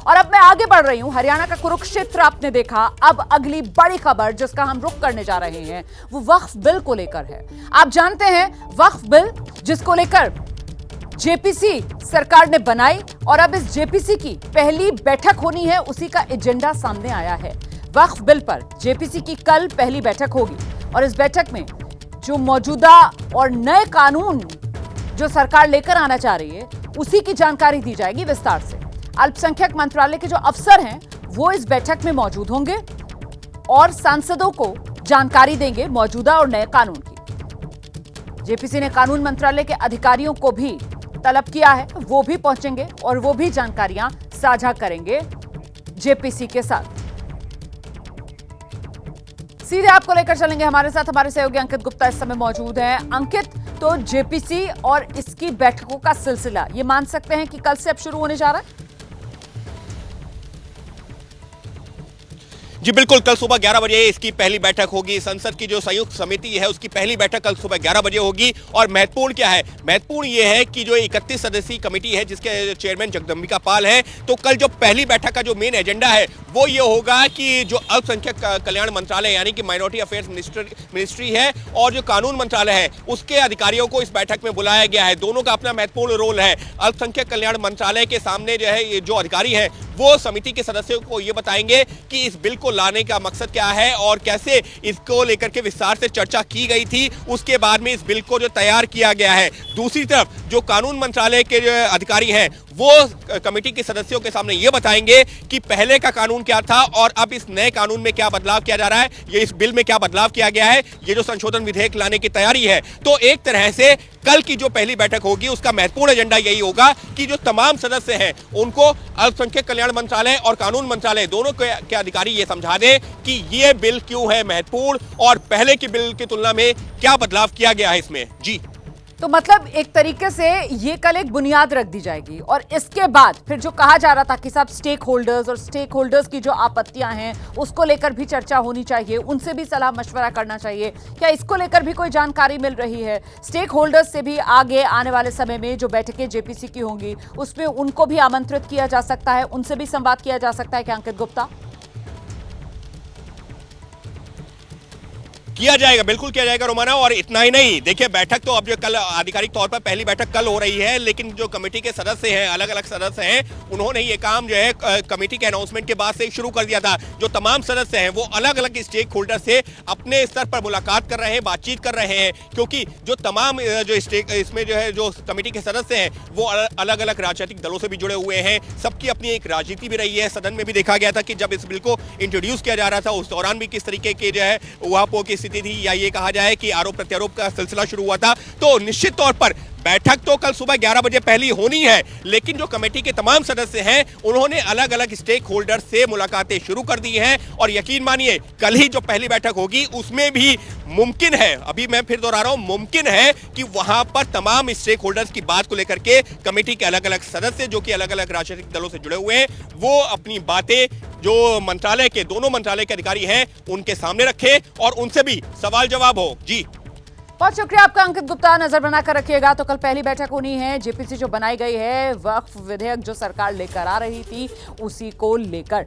और अब मैं आगे बढ़ रही हूं। हरियाणा का कुरुक्षेत्र आपने देखा। अब अगली बड़ी खबर जिसका हम रुख करने जा रहे हैं वो वक्फ बिल को लेकर है। आप जानते हैं वक्फ बिल जिसको लेकर जेपीसी सरकार ने बनाई और अब इस जेपीसी की पहली बैठक होनी है, उसी का एजेंडा सामने आया है। वक्फ बिल पर जेपीसी की कल पहली बैठक होगी और इस बैठक में जो मौजूदा और नए कानून जो सरकार लेकर आना चाह रही है उसी की जानकारी दी जाएगी विस्तार से। अल्पसंख्यक मंत्रालय के जो अफसर हैं वो इस बैठक में मौजूद होंगे और सांसदों को जानकारी देंगे मौजूदा और नए कानून की। जेपीसी ने कानून मंत्रालय के अधिकारियों को भी तलब किया है, वो भी पहुंचेंगे और वो भी जानकारियां साझा करेंगे जेपीसी के साथ। सीधे आपको लेकर चलेंगे, हमारे साथ हमारे सहयोगी अंकित गुप्ता इस समय मौजूद हैं। अंकित, तो जेपीसी और इसकी बैठकों का सिलसिला ये मान सकते हैं कि कल से अब शुरू होने जा रहा है? जी बिल्कुल, कल सुबह 11 बजे इसकी पहली बैठक होगी। संसद की जो संयुक्त समिति है उसकी पहली बैठक कल सुबह 11 बजे होगी। और महत्वपूर्ण क्या है? महत्वपूर्ण ये है कि जो 31 सदस्यीय कमेटी है जिसके चेयरमैन जगदम्बिका पाल हैं, तो कल जो पहली बैठक का जो मेन एजेंडा है वो ये होगा कि जो अल्पसंख्यक कल्याण मंत्रालय यानी कि माइनॉरिटी अफेयर्स मिनिस्ट्री है और जो कानून मंत्रालय है उसके अधिकारियों को इस बैठक में बुलाया गया है। दोनों का अपना महत्वपूर्ण रोल है। अल्पसंख्यक कल्याण मंत्रालय के सामने जो है जो अधिकारी है वो समिति के सदस्यों को ये बताएंगे कि इस बिल को लाने का मकसद क्या है और कैसे इसको लेकर के विस्तार से चर्चा की गई थी। उसके बाद में इस बिल को जो तैयार किया गया है। दूसरी तरफ जो कानून मंत्रालय के जो अधिकारी हैं वो कमेटी के सदस्यों के सामने ये बताएंगे कि पहले का कानून क्या था और अब इस नए कानून में क्या बदलाव किया जा रहा है, ये इस बिल में क्या बदलाव किया गया है, ये जो संशोधन विधेयक लाने की तैयारी है। तो एक तरह से कल की जो पहली बैठक होगी उसका महत्वपूर्ण एजेंडा यही होगा कि जो तमाम सदस्य हैं उनको अल्पसंख्यक कल्याण मंत्रालय और कानून मंत्रालय दोनों के अधिकारी ये समझा दें कि ये बिल क्यों है महत्वपूर्ण और पहले की बिल की तुलना में क्या बदलाव किया गया है इसमें। जी, तो मतलब एक तरीके से ये कल एक बुनियाद रख दी जाएगी और इसके बाद फिर जो कहा जा रहा था कि सब स्टेक होल्डर्स की जो आपत्तियां हैं उसको लेकर भी चर्चा होनी चाहिए, उनसे भी सलाह मशवरा करना चाहिए। क्या इसको लेकर भी कोई जानकारी मिल रही है? स्टेक होल्डर्स से भी आगे आने वाले समय में जो बैठकें जेपीसी की होंगी उसमें उनको भी आमंत्रित किया जा सकता है, उनसे भी संवाद किया जा सकता है क्या अंकित गुप्ता? किया जाएगा, बिल्कुल किया जाएगा रोमाना। और इतना ही नहीं, देखिए बैठक तो अब जो कल आधिकारिक तौर पर पहली बैठक कल हो रही है, लेकिन जो कमेटी के सदस्य हैं, अलग अलग सदस्य हैं, उन्होंने ये काम जो है कमेटी के अनाउंसमेंट के बाद से शुरू कर दिया था। जो तमाम सदस्य हैं वो अलग अलग स्टेक होल्डर से अपने स्तर पर मुलाकात कर रहे हैं, बातचीत कर रहे हैं, क्योंकि जो तमाम जो स्टेक इसमें जो है जो कमेटी के सदस्य हैं वो अलग अलग राजनीतिक दलों से भी जुड़े हुए हैं। सबकी अपनी एक राजनीति भी रही है। सदन में भी देखा गया था कि जब इस बिल को इंट्रोड्यूस किया जा रहा था उस दौरान भी किस तरीके के जो है उहापोह की स्थिति थी या ये कहा जाए कि आरोप प्रत्यारोप का सिलसिला शुरू हुआ था। तो निश्चित तौर पर बैठक तो कल सुबह 11 बजे पहली होनी है, लेकिन जो कमेटी के तमाम सदस्य हैं उन्होंने अलग अलग स्टेक होल्डर से मुलाकातें शुरू कर दी हैं और यकीन मानिए कल ही जो पहली बैठक होगी उसमें भी मुमकिन है, अभी मैं फिर दोहरा रहा हूं, मुमकिन है कि वहां पर तमाम स्टेक होल्डर्स की बात को लेकर के कमेटी के अलग अलग सदस्य जो कि अलग अलग राजनीतिक दलों से जुड़े हुए हैं वो अपनी बातें जो मंत्रालय के दोनों मंत्रालय के अधिकारी हैं उनके सामने रखे और उनसे भी सवाल जवाब हो। जी, बहुत शुक्रिया आपका अंकित गुप्ता। नजर बनाकर रखिएगा। तो कल पहली बैठक होनी है। जेपीसी जो बनाई गई है वक्फ विधेयक जो सरकार लेकर आ रही थी उसी को लेकर।